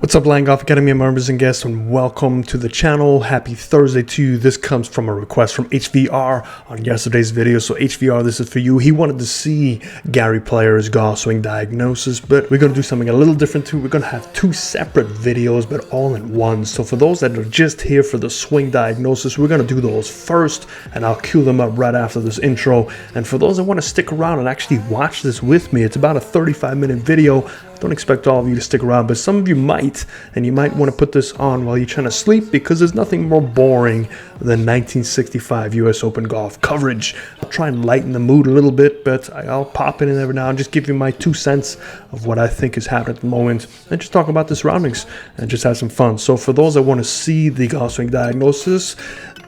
What's up, Land Golf Academy members and guests, and welcome to the channel. Happy Thursday to you. This comes from a request from HVR on yesterday's video. So HVR, this is for you. He wanted to see Gary Player's golf swing diagnosis, but we're going to do something a little different too. We're going to have two separate videos, but all in one. So for those that are just here for the swing diagnosis, we're going to do those first, and I'll cue them up right after this intro. And for those that want to stick around and actually watch this with me, it's about a 35-minute video. Don't expect all of you to stick around, but some of you might, and you might want to put this on while you're trying to sleep, because there's nothing more boring than 1965 U.S. Open golf coverage. I'll try and lighten the mood a little bit, but I'll pop in every now and just give you my 2 cents of what I think is happening at the moment, and just talk about the surroundings and just have some fun. So for those that want to see the golf swing diagnosis,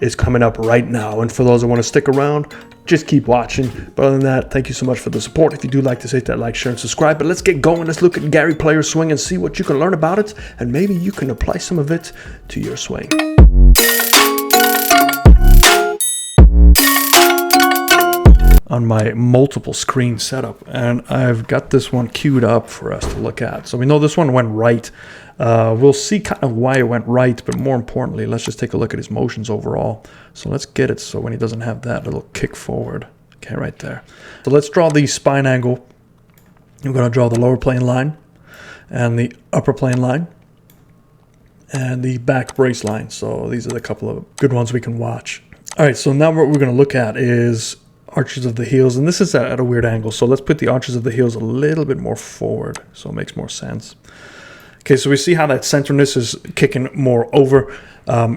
it's coming up right now, and for those that want to stick around, just keep watching. But other than that, thank you so much for the support. If you do like this, hit that like, share, and subscribe. But let's get going. Let's look at Gary Player's swing and see what you can learn about it, and maybe you can apply some of it to your swing. On my multiple screen setup, and I've got this one queued up for us to look at. So we know this one went right. We'll see kind of why it went right, but more importantly, let's just take a look at his motions overall. So let's get it so when he doesn't have that little kick forward. Okay, right there. So let's draw the spine angle. We're going to draw the lower plane line and the upper plane line and the back brace line. So these are the couple of good ones we can watch. All right, so now what we're going to look at is arches of the heels, and this is at a weird angle. So let's put the arches of the heels a little bit more forward so it makes more sense. Okay, so we see how that centerness is kicking more over.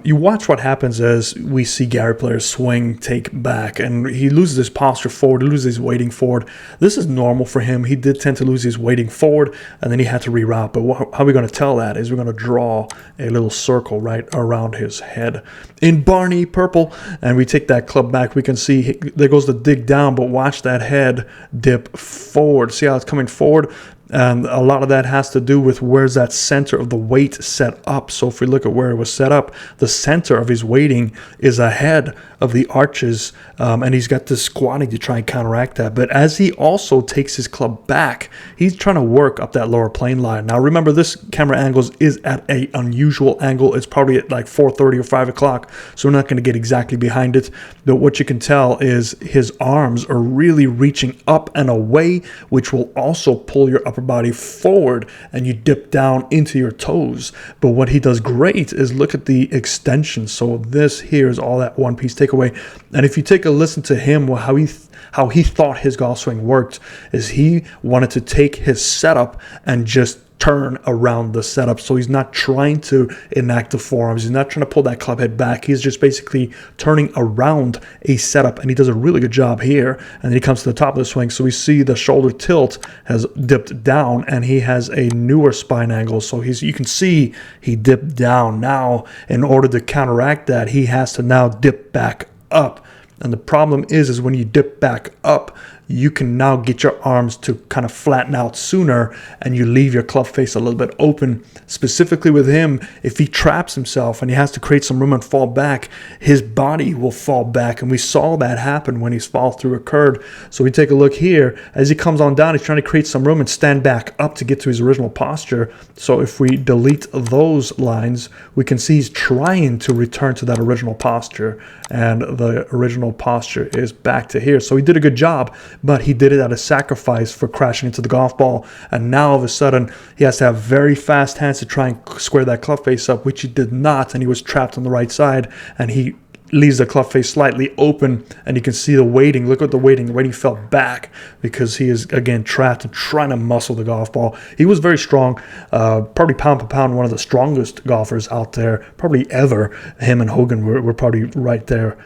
You watch what happens as we see Gary Player swing, take back, and he loses his posture forward, he loses his weighting forward. This is normal for him. He did tend to lose his weighting forward, and then he had to reroute. But how we're going to tell that is we're going to draw a little circle right around his head in Barney purple, and we take that club back. We can see there goes the dig down, but watch that head dip forward. See how it's coming forward? And a lot of that has to do with where's that center of the weight set up. So if we look at where it was set up, the center of his weighting is ahead of the arches, and he's got this squatting to try and counteract that. But as he also takes his club back, he's trying to work up that lower plane line. Now remember, this camera angle is at an unusual angle. It's probably at like 4:30 or 5 o'clock, so we're not going to get exactly behind it. But what you can tell is his arms are really reaching up and away, which will also pull your upper body forward, and you dip down into your toes. But what he does great is look at the extension. So this here is all that one piece takeaway. And if you take a listen to him, how he thought his golf swing worked is he wanted to take his setup and just turn around the setup. So he's not trying to enact the forearms. He's not trying to pull that club head back. He's just basically turning around a setup, and he does a really good job here. And then he comes to the top of the swing. So we see the shoulder tilt has dipped down, and he has a newer spine angle. So you can see he dipped down. Now, in order to counteract that, he has to now dip back up. And the problem is when you dip back up, you can now get your arms to kind of flatten out sooner, and you leave your club face a little bit open. Specifically with him, if he traps himself and he has to create some room and fall back, his body will fall back. And we saw that happen when his fall through occurred. So we take a look here. As he comes on down, he's trying to create some room and stand back up to get to his original posture. So if we delete those lines, we can see he's trying to return to that original posture, and the original posture is back to here. So he did a good job, but he did it at a sacrifice for crashing into the golf ball. And now all of a sudden he has to have very fast hands to try and square that club face up, which he did not, and he was trapped on the right side, and he leaves the club face slightly open, and you can see the weighting. Look at the weighting. The weighting fell back because he is, again, trapped and trying to muscle the golf ball. He was very strong, probably pound for pound one of the strongest golfers out there, probably ever. Him and Hogan were probably right there,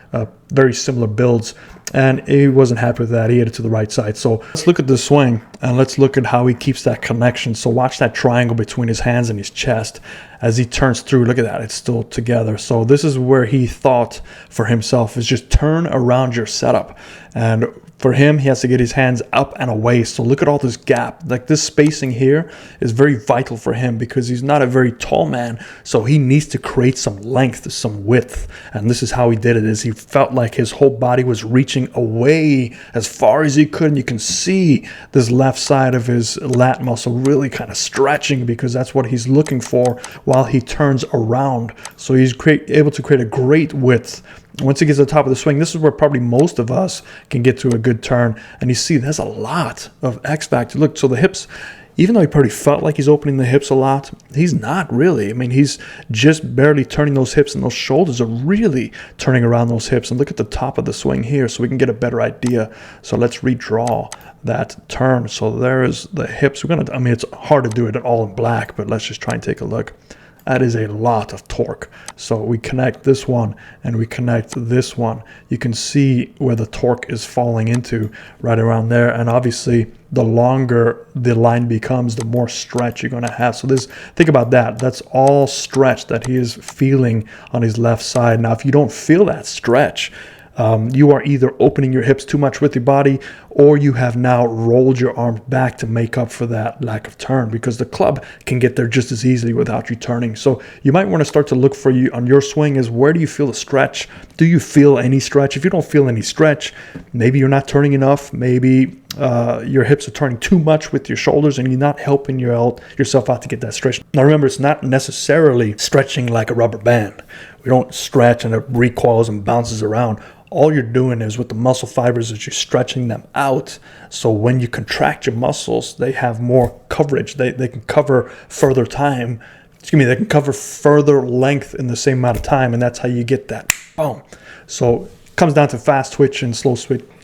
very similar builds, and he wasn't happy with that. He hit it to the right side. So let's look at the swing, and let's look at how he keeps that connection. So watch that triangle between his hands and his chest as he turns through. Look at that, it's still together. So this is where he thought for himself, is just turn around your setup. And For him, he has to get his hands up and away. So look at all this gap. Like this spacing here is very vital for him because he's not a very tall man. So he needs to create some length, some width. And this is how he did it, is he felt like his whole body was reaching away as far as he could. And you can see this left side of his lat muscle really kind of stretching because that's what he's looking for while he turns around. So he's able to create a great width. Once he gets to the top of the swing, this is where probably most of us can get to a good turn. And you see, there's a lot of X factor. Look, so the hips, even though he probably felt like he's opening the hips a lot, he's not really. I mean, he's just barely turning those hips, and those shoulders are really turning around those hips. And look at the top of the swing here so we can get a better idea. So let's redraw that turn. So there's the hips. I mean, it's hard to do it all in black, but let's just try and take a look. That is a lot of torque. So we connect this one and we connect this one. You can see where the torque is falling into right around there. And obviously, the longer the line becomes, the more stretch you're going to have. So think about that. That's all stretch that he is feeling on his left side. Now, if you don't feel that stretch, you are either opening your hips too much with your body, or you have now rolled your arms back to make up for that lack of turn, because the club can get there just as easily without you turning. So you might want to start to look for you on your swing is, where do you feel the stretch? Do you feel any stretch? If you don't feel any stretch, maybe you're not turning enough. Maybe your hips are turning too much with your shoulders and you're not helping yourself out to get that stretch. Now remember, it's not necessarily stretching like a rubber band. We don't stretch and it recoils and bounces around. All you're doing is, with the muscle fibers, is you're stretching them out. So when you contract your muscles, they have more coverage. They can cover further time. They can cover further length in the same amount of time. And that's how you get that boom. So it comes down to fast twitch and slow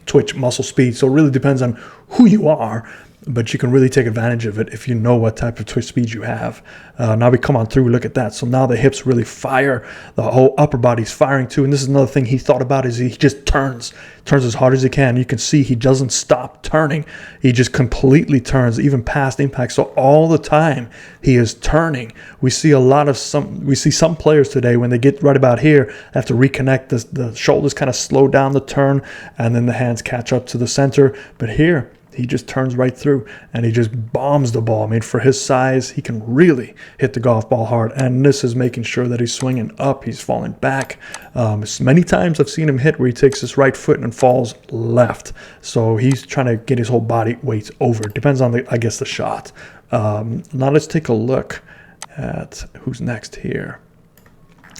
twitch muscle speed. So it really depends on who you are, but you can really take advantage of it if you know what type of twitch speed you have. Now we come on through, look at that. So now the hips really fire. The whole upper body's firing too. And this is another thing he thought about, is he just turns as hard as he can. You can see he doesn't stop turning. He just completely turns, even past impact. So all the time he is turning. We see some players today, when they get right about here, have to reconnect. The shoulders kind of slow down the turn, and then the hands catch up to the center. But here, he just turns right through and he just bombs the ball. I mean, for his size, he can really hit the golf ball hard. And this is making sure that he's swinging up, he's falling back. Many times I've seen him hit where he takes his right foot and falls left. So he's trying to get his whole body weight over. It depends on, the shot. Now let's take a look at who's next here.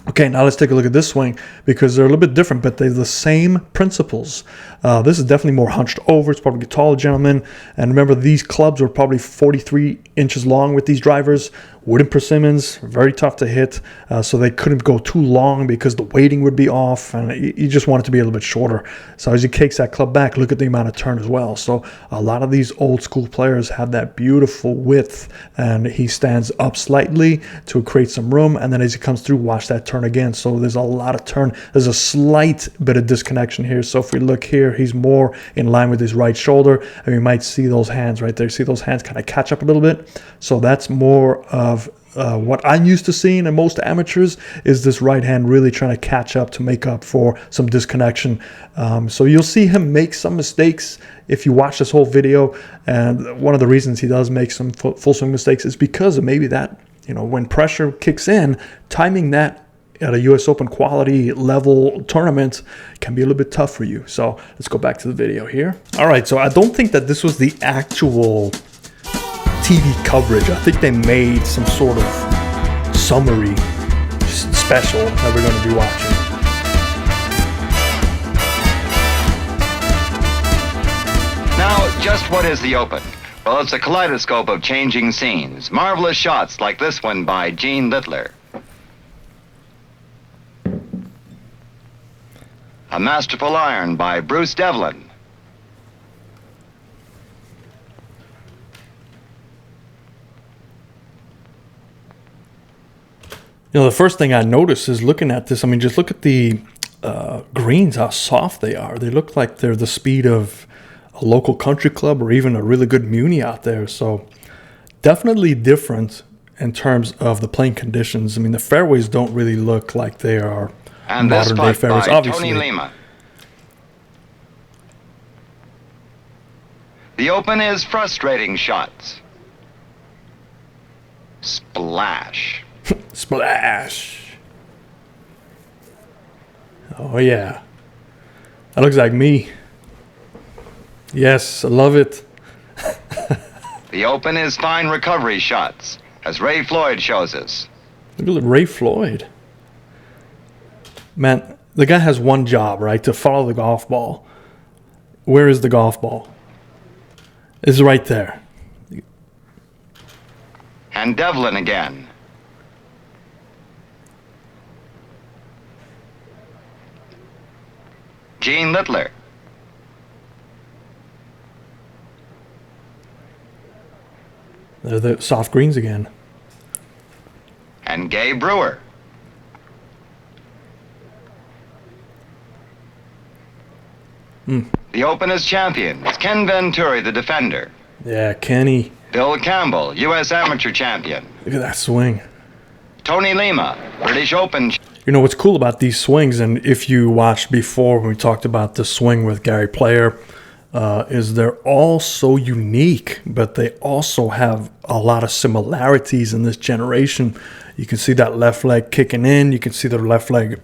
Okay, now let's take a look at this swing, because they're a little bit different, but they're the same principles. This is definitely more hunched over. It's probably a taller gentleman. And remember, these clubs were probably 43 inches long with these drivers. Wooden persimmons, very tough to hit. So they couldn't go too long because the weighting would be off. And you just want it to be a little bit shorter. So as he kicks that club back, look at the amount of turn as well. So a lot of these old school players have that beautiful width. And he stands up slightly to create some room. And then as he comes through, watch that turn again. So there's a lot of turn. There's a slight bit of disconnection here. So if we look here, he's more in line with his right shoulder, and we might see those hands right there. See those hands kind of catch up a little bit. So that's more of what I'm used to seeing in most amateurs, is this right hand really trying to catch up to make up for some disconnection. So you'll see him make some mistakes if you watch this whole video. And one of the reasons he does make some full swing mistakes is because of maybe that, when pressure kicks in, timing that at a U.S. Open quality level tournament can be a little bit tough for you. So let's go back to the video here. All right, so I don't think that this was the actual TV coverage. I think they made some sort of summary special that we're going to be watching. Now, just what is the Open? Well, it's a kaleidoscope of changing scenes. Marvelous shots like this one by Gene Littler. A masterful iron by Bruce Devlin. The first thing I noticed is looking at this, just look at the greens, how soft they are. They look like they're the speed of a local country club or even a really good muni out there. So definitely different in terms of the playing conditions. The fairways don't really look like they are and modern day fairways, by obviously. Tony Lima. The Open is frustrating shots. Splash. Splash. Oh, yeah. That looks like me. Yes, I love it. The Open is fine recovery shots, as Ray Floyd shows us. Look at Ray Floyd. Man, the guy has one job, right? To follow the golf ball. Where is the golf ball? It's right there. And Devlin again. Gene Littler. They're the soft greens again. And Gay Brewer. The Open is champions. Ken Venturi, the defender. Yeah, Kenny. Bill Campbell, U.S. Amateur champion. Look at that swing. Tony Lima, British Open. You know what's cool about these swings, and if you watched before when we talked about the swing with Gary Player, is they're all so unique, but they also have a lot of similarities in this generation. You can see that left leg kicking in. You can see the left leg,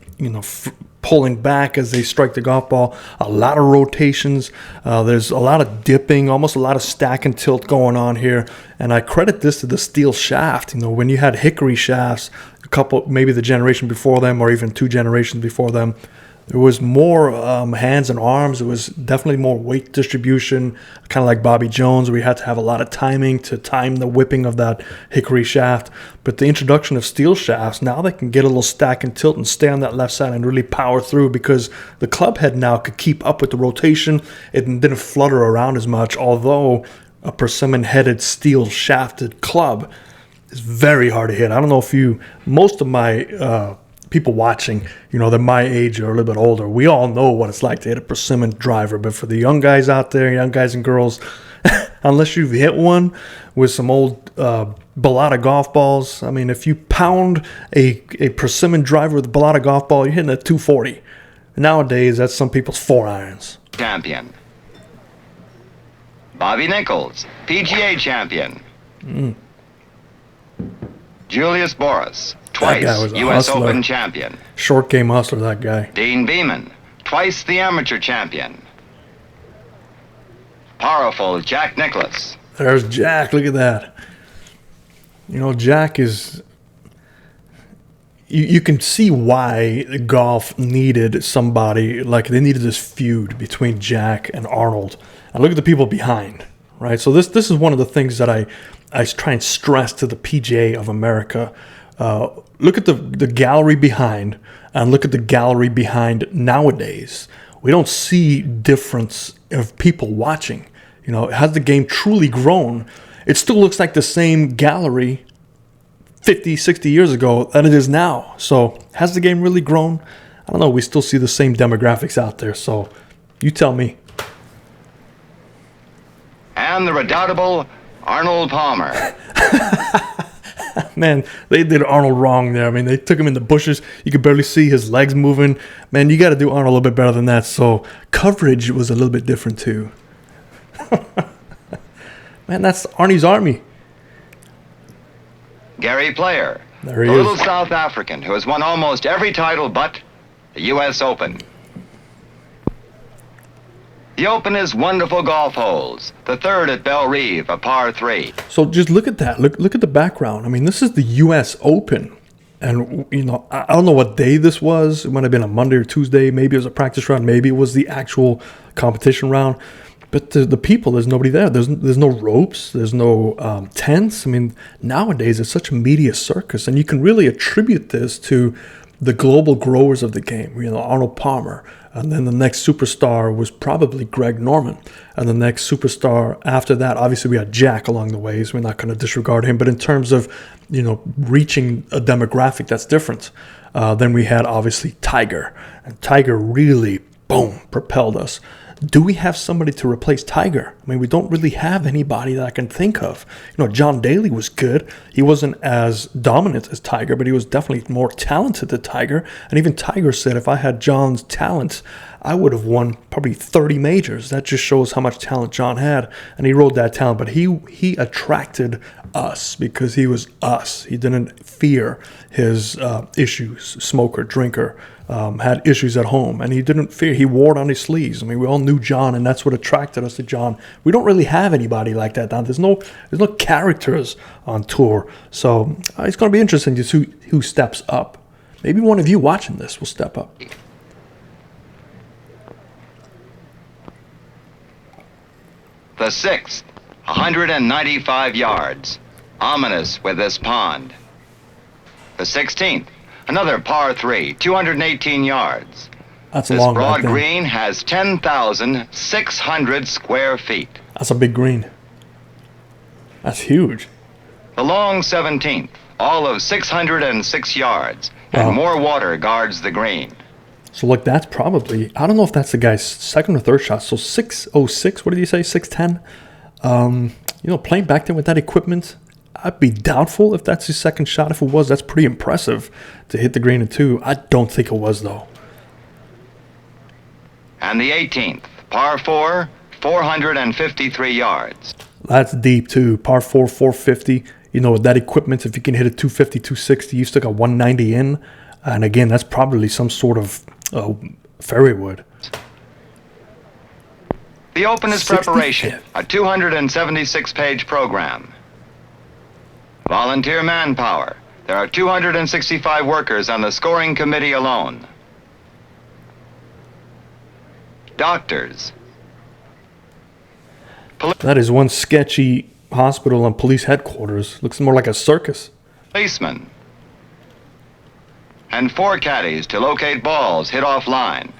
pulling back as they strike the golf ball. A lot of rotations. There's a lot of dipping, almost a lot of stack and tilt going on here. And I credit this to the steel shaft. When you had hickory shafts, a couple, maybe the generation before them or even 2 generations before them, there was more hands and arms. It was definitely more weight distribution, kind of like Bobby Jones, where you had to have a lot of timing to time the whipping of that hickory shaft. But the introduction of steel shafts, now they can get a little stack and tilt and stay on that left side and really power through because the club head now could keep up with the rotation. It didn't flutter around as much, although a persimmon-headed steel shafted club is very hard to hit. I don't know if most of my people watching, they're my age or a little bit older. We all know what it's like to hit a persimmon driver. But for the young guys out there, young guys and girls, unless you've hit one with some old Bellata golf balls, I mean, if you pound a persimmon driver with a Bellata golf ball, you're hitting a 240. Nowadays, that's some people's 4 irons. Champion. Bobby Nichols, PGA champion. Julius Boris, twice U.S. Open champion. Short game hustler, that guy. Dean Beeman, twice the amateur champion. Powerful Jack Nicklaus. There's Jack. Look at that. Jack is... You can see why golf needed somebody, like they needed this feud between Jack and Arnold. And look at the people behind, right? So this is one of the things that I try and stress to the PGA of America. Look at the gallery behind and look at the gallery behind nowadays. We don't see difference of people watching. Has the game truly grown? It still looks like the same gallery 50, 60 years ago than it is now. So has the game really grown? I don't know. We still see the same demographics out there. So you tell me. And the redoubtable Arnold Palmer. Man, they did Arnold wrong there. I mean, they took him in the bushes. You could barely see his legs moving. Man, you got to do Arnold a little bit better than that. So coverage was a little bit different too. Man, that's Arnie's Army. Gary Player, There he the is. little South African who has won almost every title but the U.S. Open. The Open is wonderful golf holes. The third at Belle Reve, a par 3. So just look at that. Look at the background. I mean, this is the U.S. Open. And, I don't know what day this was. It might have been a Monday or Tuesday. Maybe it was a practice round. Maybe it was the actual competition round. But the people, there's nobody there. There's no ropes. There's no tents. I mean, nowadays it's such a media circus. And you can really attribute this to the global growers of the game. Arnold Palmer. And then the next superstar was probably Greg Norman. And the next superstar after that, obviously we had Jack along the way, so we're not going to disregard him. But in terms of, reaching a demographic that's different, then we had obviously Tiger. And Tiger really, boom, propelled us. do we have somebody to replace Tiger? I mean, we don't really have anybody that I can think of. John Daly was good. He wasn't as dominant as Tiger, but he was definitely more talented than Tiger. And even Tiger said, if I had John's talent, I would have won probably 30 majors. That just shows how much talent John had. And he rode that talent, but he attracted us because he was us. He didn't fear his issues, smoker, drinker, had issues at home, and he didn't fear. He wore it on his sleeves. I mean, we all knew John, and that's what attracted us to John. We don't really have anybody like that now. There's no characters on tour, so it's going to be interesting to see who steps up. Maybe one of you watching this will step up. The 6th, 195 yards, ominous with this pond. The 16th, another par 3, 218 yards. That's This long. broad green has 10,600 square feet. That's a big green. That's huge. The long 17th, all of 606 yards, and Wow. more water guards the green. So look, that's probably, I don't know if that's the guy's second or third shot. So 606, what did you say, 610? Playing back then with that equipment, I'd be doubtful if that's his second shot. If it was, that's pretty impressive to hit the green in 2. I don't think it was, though. And the 18th, par 4, 453 yards. That's deep, too. Par 4, 450. With that equipment, if you can hit a 250, 260, you still got 190 in. And again, that's probably some sort of fairway wood. The Open is 65th. preparation, a 276-page program. Volunteer manpower. There are 265 workers on the scoring committee alone. Doctors. That is one sketchy hospital and police headquarters. Looks more like a circus. Policemen. And 4 caddies to locate balls hit offline.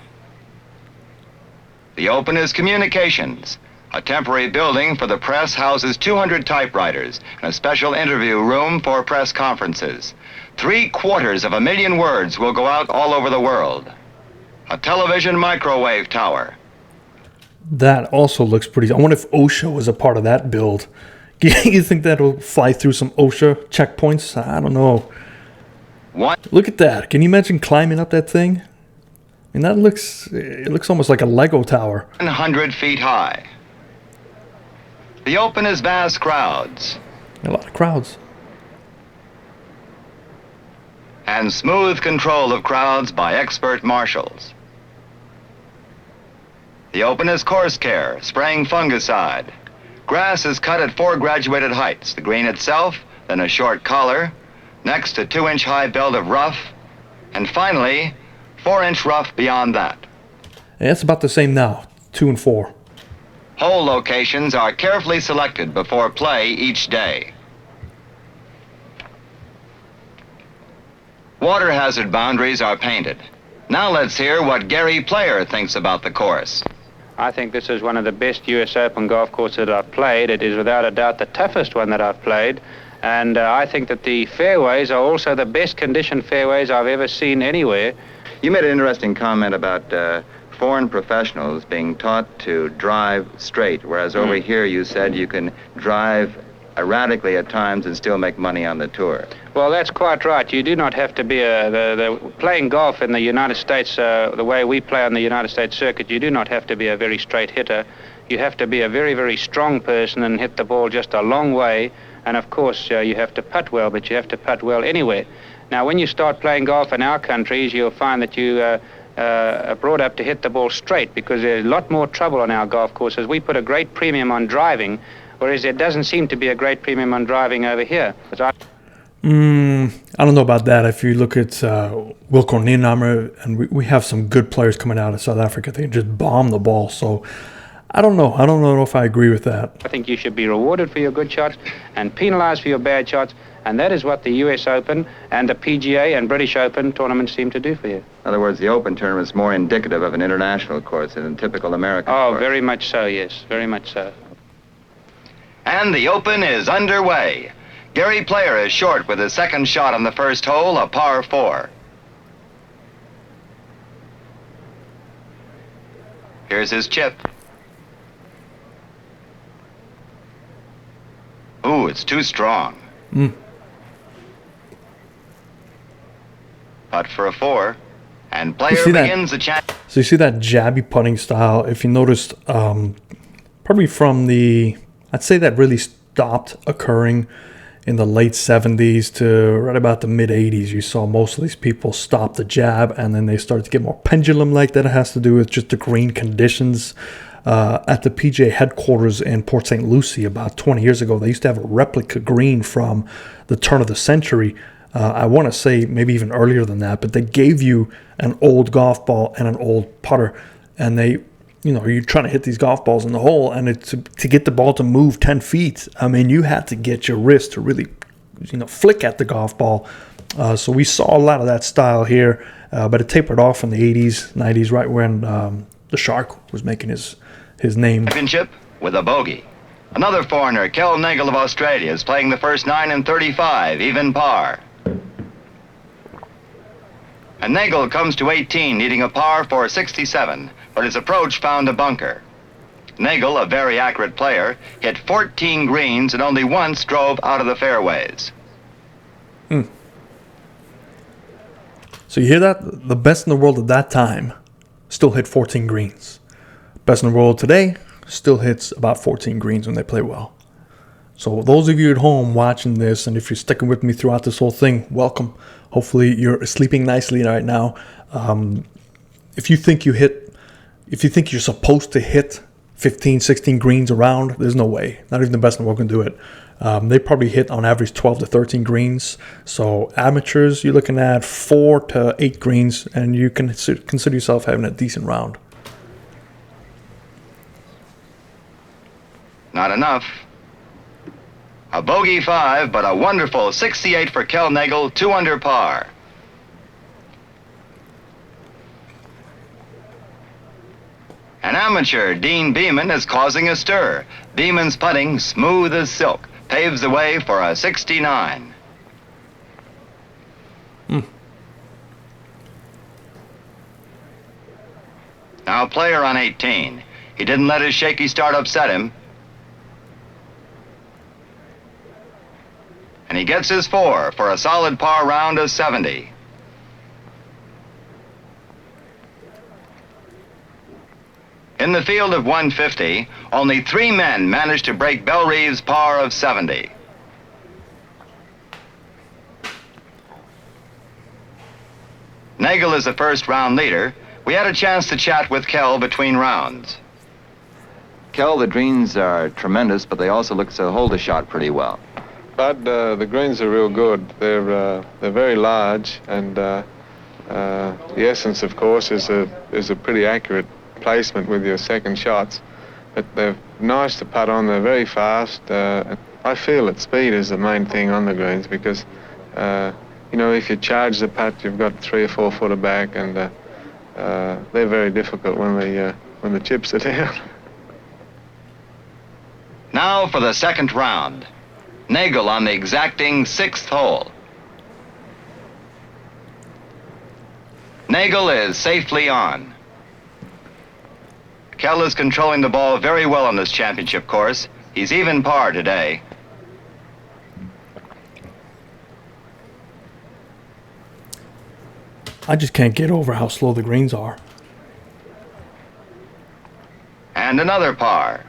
The Open is communications. A temporary building for the press houses 200 typewriters and a special interview room for press conferences. 750,000 words will go out all over the world. A television microwave tower. That also looks pretty. I wonder if OSHA was a part of that build. You think that'll fly through some OSHA checkpoints? I don't know. Look at that. Can you imagine climbing up that thing? I mean, it looks almost like a Lego tower. 100 feet high. The Open is vast crowds. A lot of crowds. And smooth control of crowds by expert marshals. The Open is course care, spraying fungicide. Grass is cut at 4 graduated heights. The green itself, then a short collar, next a 2-inch high belt of rough, and finally, 4-inch rough beyond that. Yeah, it's about the same now, 2 and 4. Hole locations are carefully selected before play each day. Water hazard boundaries are painted. Now let's hear what Gary Player thinks about the course. I think this is one of the best U.S. Open golf courses that I've played. It is without a doubt the toughest one that I've played. And I think that the fairways are also the best conditioned fairways I've ever seen anywhere. You made an interesting comment about foreign professionals being taught to drive straight, whereas over here you said you can drive erratically at times and still make money on the tour. Well, that's quite right. You do not have to be playing golf in the United States, the way we play on the United States circuit, you do not have to be a very straight hitter. You have to be a very, very strong person and hit the ball just a long way. And of course, you have to putt well, but you have to putt well anywhere. Now, when you start playing golf in our countries, you'll find that you are brought up to hit the ball straight, because there's a lot more trouble on our golf courses. We put a great premium on driving, whereas there doesn't seem to be a great premium on driving over here. I don't know about that. If you look at Wilco Nienhammer, and we have some good players coming out of South Africa, they just bomb the ball. So I don't know. I don't know if I agree with that. I think you should be rewarded for your good shots and penalized for your bad shots, and that is what the U.S. Open and the PGA and British Open tournaments seem to do for you. In other words, the Open tournament is more indicative of an international course than a typical American course. Oh, very much so, yes. Very much so. And the Open is underway. Gary Player is short with his second shot on the first hole, a par 4. Here's his chip. Ooh, it's too strong. Putt for a 4. And player begins the chance. So you see that jabby putting style. If you noticed, probably from I'd say that really stopped occurring in the late 70s to right about the mid 80s. You saw most of these people stop the jab, and then they started to get more pendulum-like. That has to do with just the green conditions. At the PGA headquarters in Port St. Lucie about 20 years ago, they used to have a replica green from the turn of the century. I want to say maybe even earlier than that, but they gave you an old golf ball and an old putter, and you're trying to hit these golf balls in the hole, and to get the ball to move 10 feet, I mean, you had to get your wrist to really, flick at the golf ball. So we saw a lot of that style here, but it tapered off in the 80s, 90s, right when the Shark was making his name. Championship with a bogey. Another foreigner, Kel Nagle of Australia, is playing the first 9 and 35, even par. And Nagle comes to 18, needing a par for 67, but his approach found a bunker. Nagle, a very accurate player, hit 14 greens and only once drove out of the fairways. So you hear that? The best in the world at that time still hit 14 greens. Best in the world today still hits about 14 greens when they play well. So those of you at home watching this, and if you're sticking with me throughout this whole thing, welcome. Hopefully you're sleeping nicely right now. If you think you're supposed to hit 15, 16 greens around, there's no way. Not even the best in the world can do it. They probably hit on average 12 to 13 greens. So amateurs, you're looking at 4 to 8 greens, and you can consider yourself having a decent round. Not enough. A bogey 5, but a wonderful 68 for Kel Nagle, 2 under par. An amateur, Dean Beeman, is causing a stir. Beeman's putting, smooth as silk, paves the way for a 69. Now player on 18. He didn't let his shaky start upset him. And he gets his 4 for a solid par round of 70. In the field of 150, only 3 men managed to break Bellerive's par of 70. Nagle is the first round leader. We had a chance to chat with Kel between rounds. Kel, the greens are tremendous, but they also look to hold the shot pretty well. Bud, the greens are real good. They're very large, and the essence, of course, is a pretty accurate placement with your second shots. But they're nice to putt on. They're very fast. I feel that speed is the main thing on the greens because, if you charge the putt, you've got 3 or 4 footer back, and they're very difficult when the chips are down. Now for the second round. Nagle on the exacting 6th hole. Nagle is safely on. Kel is controlling the ball very well on this championship course. He's even par today. I just can't get over how slow the greens are. And another par.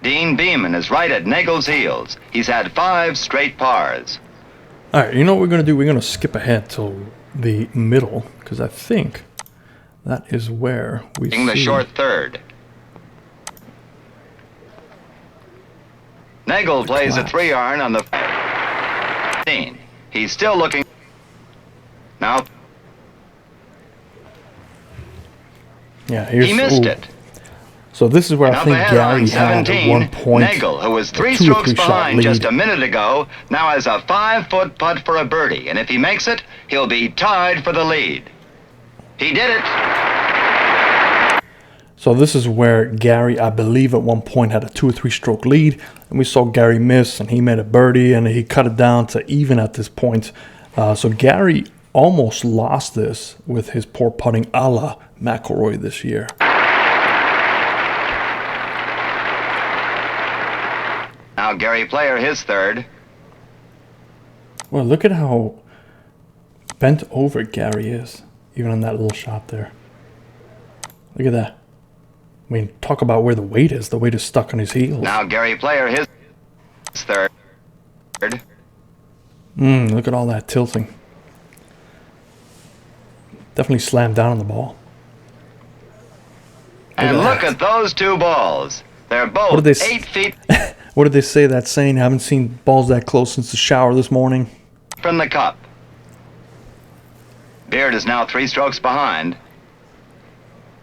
Dean Beeman is right at Nagle's heels. He's had 5 straight pars. All right, you know what we're going to do? We're going to skip ahead till the middle, because I think that is where we see the short third. Nagle plays a 3-iron on the 15. He's still looking. Now. Yeah, here's, he missed it. So this is where I think Gary had at one point Nagle, who was 3 strokes behind just a minute ago, now has a 5-foot putt for a birdie. And if he makes it, he'll be tied for the lead. He did it. So this is where Gary, I believe, at one point had a 2 or 3 stroke lead. And we saw Gary miss, and he made a birdie, and he cut it down to even at this point. So Gary almost lost this with his poor putting a la McIlroy this year. Now Gary Player, his third. Well, look at how bent over Gary is, even on that little shot there. Look at that. I mean, talk about where the weight is. The weight is stuck on his heels. Now Gary Player, his third. Look at all that tilting. Definitely slammed down on the ball. And look at those two balls. They're both 8 feet What did they say, that saying? I haven't seen balls that close since the shower this morning. from the cup. Beard is now 3 strokes behind.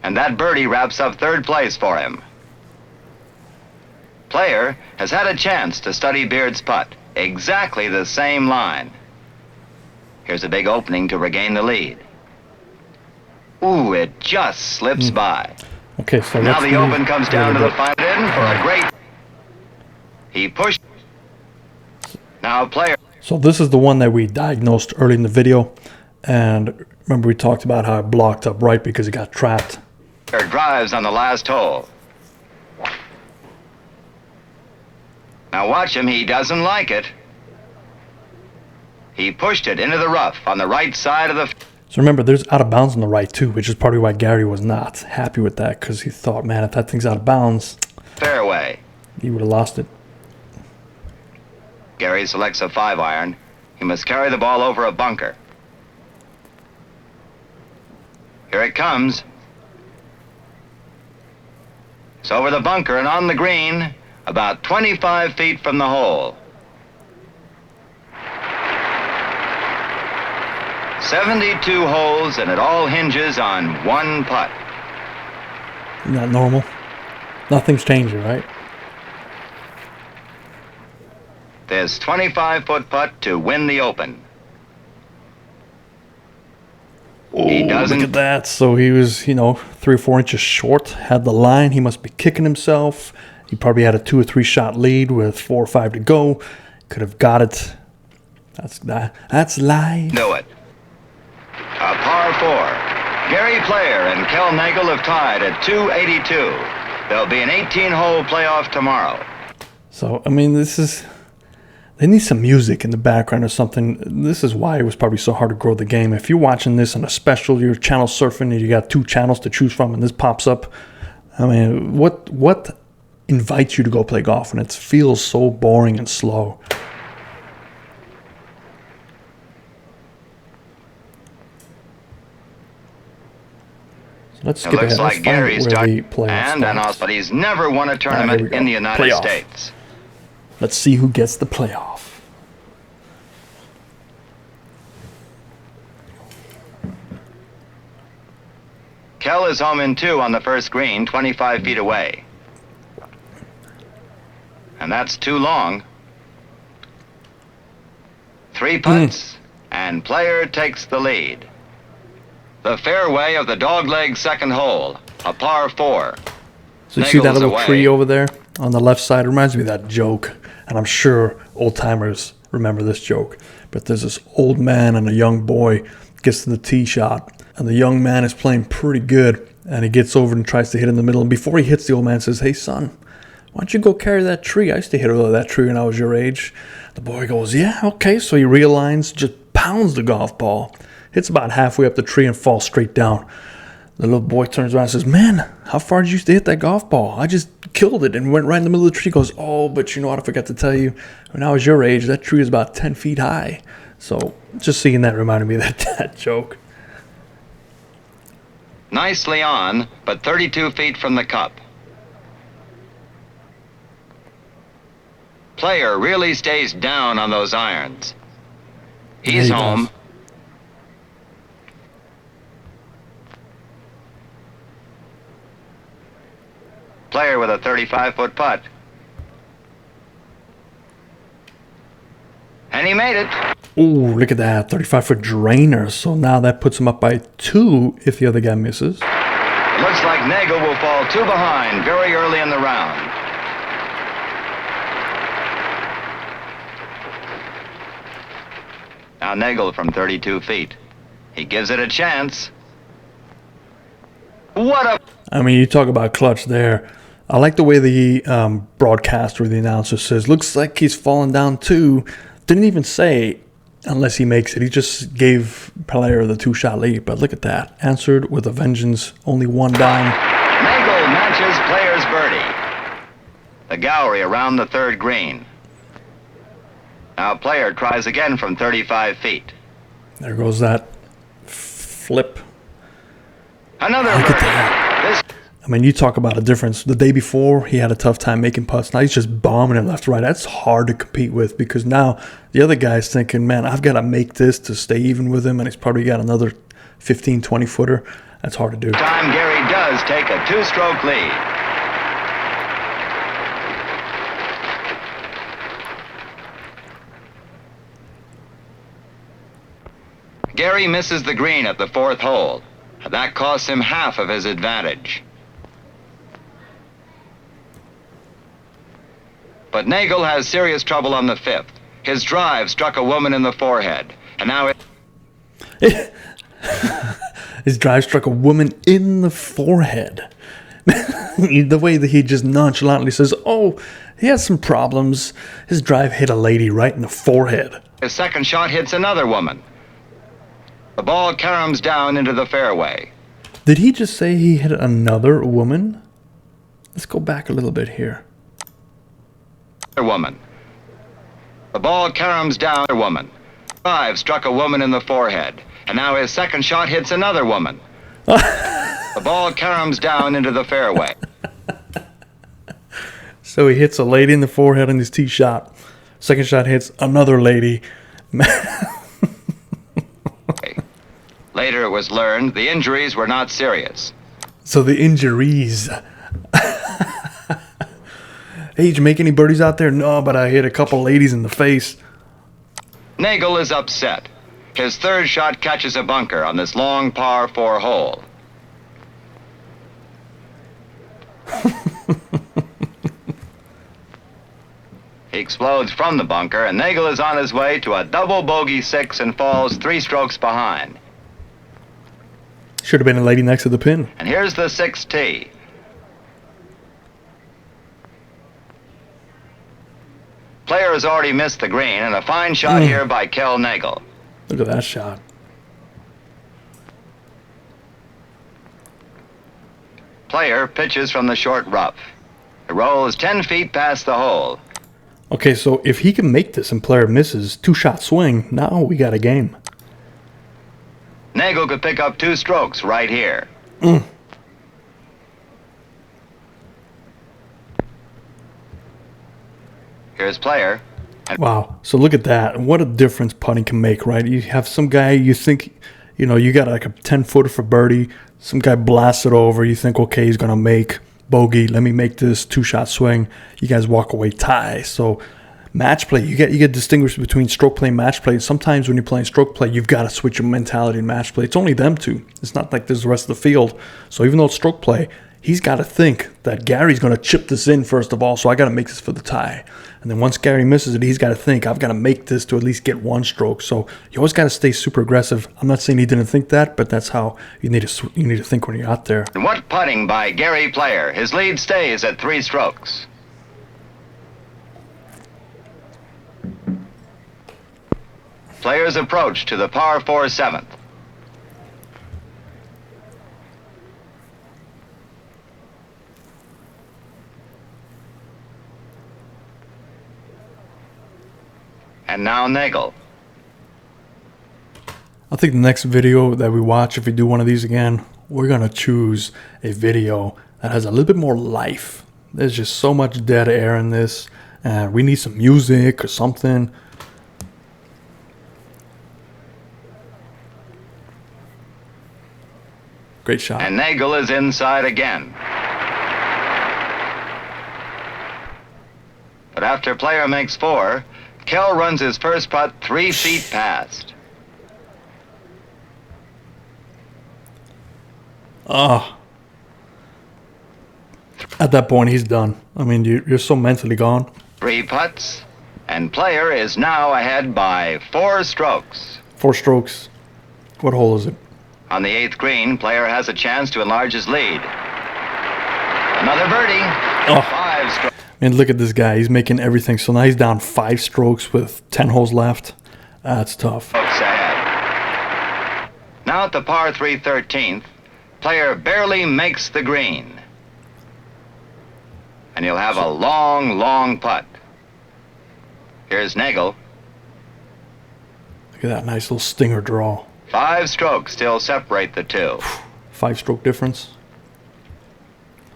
And that birdie wraps up third place for him. Player has had a chance to study Beard's putt. Exactly the same line. Here's a big opening to regain the lead. Ooh, it just slips by. Okay, so Now the Open comes down to the final in for a great... He pushed... Now Player... So this is the one that we diagnosed early in the video. And remember we talked about how it blocked up right because it got trapped. Drives on the last hole. Now watch him, he doesn't like it. He pushed it into the rough on the right side of the... So remember, there's out of bounds on the right too, which is probably why Gary was not happy with that, because he thought, man, if that thing's out of bounds, fairway. He would have lost it. Gary selects a 5-iron. He must carry the ball over a bunker. Here it comes. It's over the bunker and on the green, about 25 feet from the hole. 72 holes, and it all hinges on one putt. Isn't that normal? Nothing's changing, right? This 25-foot putt to win the Open. He doesn't... Look at that. So he was, 3 or 4 inches short, had the line. He must be kicking himself. He probably had a 2 or 3 shot lead with 4 or 5 to go. Could have got it. That's live. Do it. A par 4. Gary Player and Kel Nagel have tied at 282. There'll be an 18-hole playoff tomorrow. So, I mean, they need some music in the background or something. This is why it was probably so hard to grow the game. If you're watching this on a special, you're channel surfing and you got 2 channels to choose from and this pops up, I mean, what invites you to go play golf when it feels so boring and slow? Let's skip ahead. Looks like Gary's done, but he's never won a tournament in the United States. Let's see who gets the playoff. Kel is home in 2 on the first green, 25 feet away. And that's too long. 3 putts, and Player takes the lead. The fairway of the dogleg second hole, a par 4. So you see that little tree over there on the left side? It reminds me of that joke, and I'm sure old-timers remember this joke. But there's this old man and a young boy gets to the tee shot, and the young man is playing pretty good, and he gets over and tries to hit in the middle. And before he hits, the old man says, "Hey, son, why don't you go carry that tree? I used to hit over that tree when I was your age." The boy goes, "Yeah, okay." So he realigns, just pounds the golf ball, hits about halfway up the tree and falls straight down. The little boy turns around and says, "Man, how far did you used to hit that golf ball? I just killed it and went right in the middle of the tree." He goes, "Oh, but you know what? I forgot to tell you. When I was your age, that tree was about 10 feet high." So just seeing that reminded me of that joke. Nicely on, but 32 feet from the cup. Player really stays down on those irons. He's home. Does. Player with a 35-foot putt. And he made it. Ooh, look at that, 35-foot drainer. So now that puts him up by 2 if the other guy misses. It looks like Nagel will fall 2 behind very early in the round. Now Nagel from 32 feet. He gives it a chance. What a... I mean, you talk about clutch there. I like the way the broadcaster or the announcer says, looks like he's falling down too. Didn't even say unless he makes it. He just gave Player the 2-shot lead. But look at that. Answered with a vengeance. Only one down. Nagel matches Player's birdie. The gallery around the third green. Now Player tries again from 35 feet. There goes that flip. Another Look at birdie. that. This I mean, you talk about a difference. The day before, he had a tough time making putts. Now he's just bombing it left to right. That's hard to compete with because now the other guy's thinking, man, I've got to make this to stay even with him, and he's probably got another 15, 20-footer. That's hard to do. time Gary does take a 2-stroke lead. Gary misses the green at the 4th hole, and that costs him half of his advantage. But Nagel has serious trouble on the 5th. His drive struck a woman in the forehead, and now His drive struck a woman in the forehead. The way that he just nonchalantly says, oh, he has some problems. His drive hit a lady right in the forehead. his second shot hits another woman. The ball caroms down into the fairway. Did he just say he hit another woman? Let's go back a little bit here. Woman. The ball caroms down a woman. Drive struck a woman in the forehead, and now his second shot hits another woman. The ball caroms down into the fairway. So he hits a lady in the forehead on his tee shot. Second shot hits another lady. Later it was learned the injuries were not serious. So the injuries. Hey, did you make any birdies out there? No, but I hit a couple ladies in the face. Nagel is upset. His third shot catches a bunker on this long par 4 hole. He explodes from the bunker, and Nagel is on his way to a double bogey 6 and falls 3 strokes behind. Should have been a lady next to the pin. And here's the 6th tee. Player has already missed the green, and a fine shot here by Kel Nagel. Look at that shot. Player pitches from the short rough. The roll is 10 feet past the hole. Okay, so if he can make this and Player misses, 2-shot swing, now we got a game. Nagel could pick up 2 strokes right here. Here's Player. Wow. So look at that. What a difference putting can make, right? You have some guy you think, you got like a 10-footer for birdie. Some guy blasts it over. You think, okay, he's going to make bogey. Let me make this 2-shot swing. You guys walk away tie. So match play, you get distinguished between stroke play and match play. Sometimes when you're playing stroke play, you've got to switch your mentality in match play. It's only them two. It's not like there's the rest of the field. So even though it's stroke play, he's got to think that Gary's going to chip this in first of all, so I got to make this for the tie. And then once Gary misses it, he's got to think, I've got to make this to at least get 1 stroke. So you always got to stay super aggressive. I'm not saying he didn't think that, but that's how you need to think when you're out there. And what putting by Gary Player. His lead stays at 3 strokes. Player's approach to the par 4 7th. And now Nagel. I think the next video that we watch, if we do one of these again, we're going to choose a video that has a little bit more life. There's just so much dead air in this, and we need some music or something. Great shot. And Nagel is inside again. But after Player makes 4, Kel runs his first putt 3 feet past. At that point, he's done. I mean, you're so mentally gone. 3 putts, and Player is now ahead by 4 strokes. 4 strokes. What hole is it? On the 8th green, Player has a chance to enlarge his lead. Another birdie. 5 strokes. And look at this guy. He's making everything. So now he's down 5 strokes with 10 holes left. That's tough. Ahead. Now at the par 3 13th, player barely makes the green. And he'll have a long, long putt. Here's Nagel. Look at that nice little stinger draw. 5 strokes still separate the two. 5-stroke difference.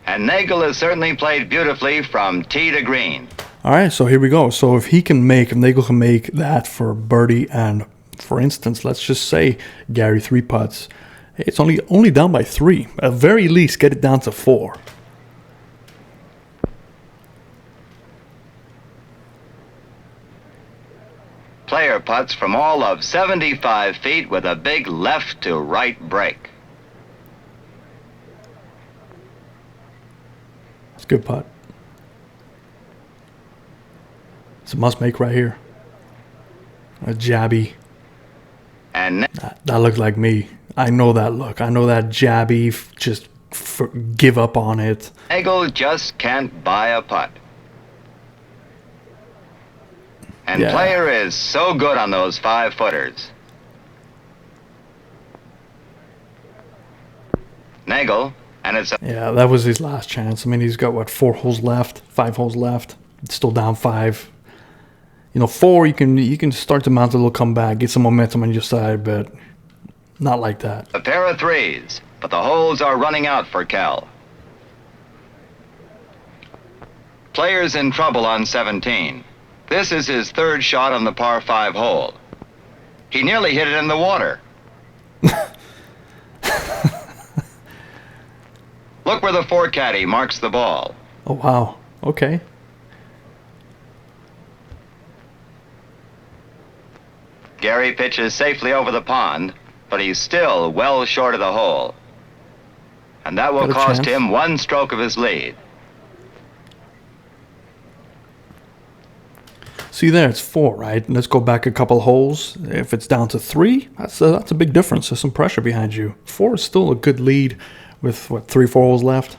And Nagel has certainly played beautifully from tee to green. All right, so here we go. So if Nagel can make that for birdie, and for instance, let's just say Gary 3 putts, it's only down by 3. At very least, get it down to 4. Player putts from all of 75 feet with a big left to right break. It's a good putt. It's a must make right here. A jabby. And That looked like me. I know that look. I know that jabby, just give up on it. Nagel just can't buy a putt. And Yeah. player is so good on those 5-footers. Nagel, and it's a Yeah, that was his last chance. I mean, he's got, what, 4 holes left? 5 holes left. It's still down 5. 4, you can start to mount a little comeback, get some momentum on your side, but not like that. a pair of 3s, but the holes are running out for Cal. Player's in trouble on 17. This is his 3rd shot on the par 5 hole. He nearly hit it in the water. Look where the 4 caddy marks the ball. Oh, wow. Okay. Gary pitches safely over the pond, but he's still well short of the hole. And that will Got a cost chance. him 1 stroke of his lead. See there, it's 4, right? Let's go back a couple holes. If it's down to 3, that's a big difference. There's some pressure behind you. 4 is still a good lead with, what, 3, 4 holes left?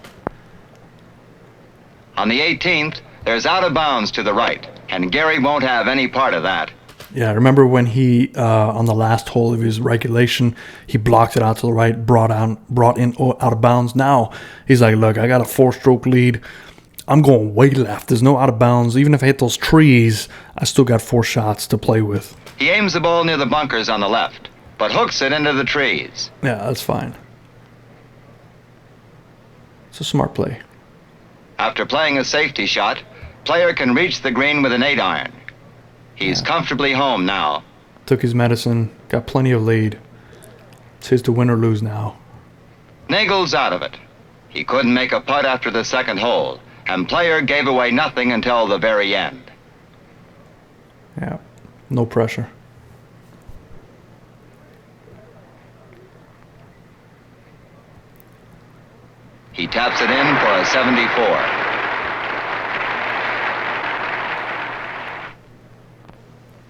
On the 18th, there's out of bounds to the right, and Gary won't have any part of that. Yeah, remember when he, on the last hole of his regulation, he blocked it out to the right, brought in out of bounds. Now, he's like, look, I got a 4-stroke lead. I'm going way left. There's no out of bounds. Even if I hit those trees, I still got 4 shots to play with. He aims the ball near the bunkers on the left, but hooks it into the trees. Yeah, that's fine. It's a smart play. After playing a safety shot, player can reach the green with an 8-iron. He's comfortably home now. Took his medicine, got plenty of lead. It's his to win or lose now. Nagel's out of it. He couldn't make a putt after the 2nd hole, and player gave away nothing until the very end. Yeah, no pressure. He taps it in for a 74.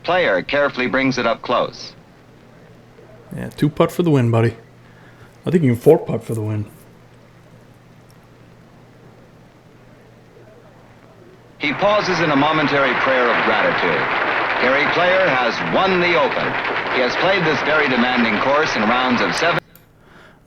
Player carefully brings it up close. Yeah, 2 putt for the win, buddy. I think you can 4 putt for the win. He pauses in a momentary prayer of gratitude. Gary Player has won the Open. He has played this very demanding course in rounds of 7.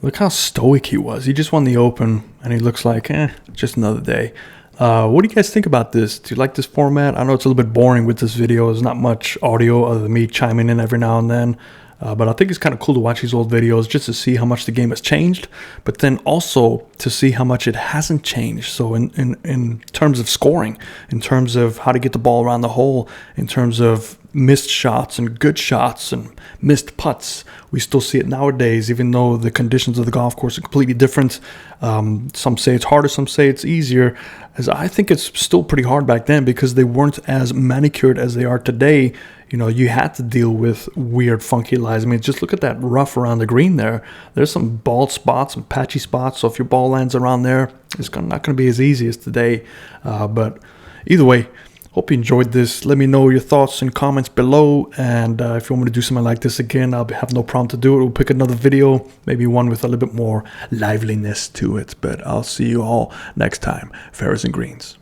Look how stoic he was. He just won the Open, and he looks like, just another day. What do you guys think about this? Do you like this format? I know it's a little bit boring with this video. There's not much audio other than me chiming in every now and then. But I think it's kind of cool to watch these old videos just to see how much the game has changed, but then also to see how much it hasn't changed. So in terms of scoring, in terms of how to get the ball around the hole, in terms of missed shots and good shots and missed putts, we still see it nowadays, even though the conditions of the golf course are completely different. Some say it's harder, some say it's easier. As I think it's still pretty hard back then because they weren't as manicured as they are today. You know, you had to deal with weird, funky lies. I mean, just look at that rough around the green there. There's some bald spots, some patchy spots. So if your ball lands around there, it's not going to be as easy as today. But either way, Hope you enjoyed this. Let me know your thoughts and comments below. And if you want me to do something like this again, I'll have no problem to do it. We'll pick another video, maybe one with a little bit more liveliness to it. But I'll see you all next time. Fairways and greens.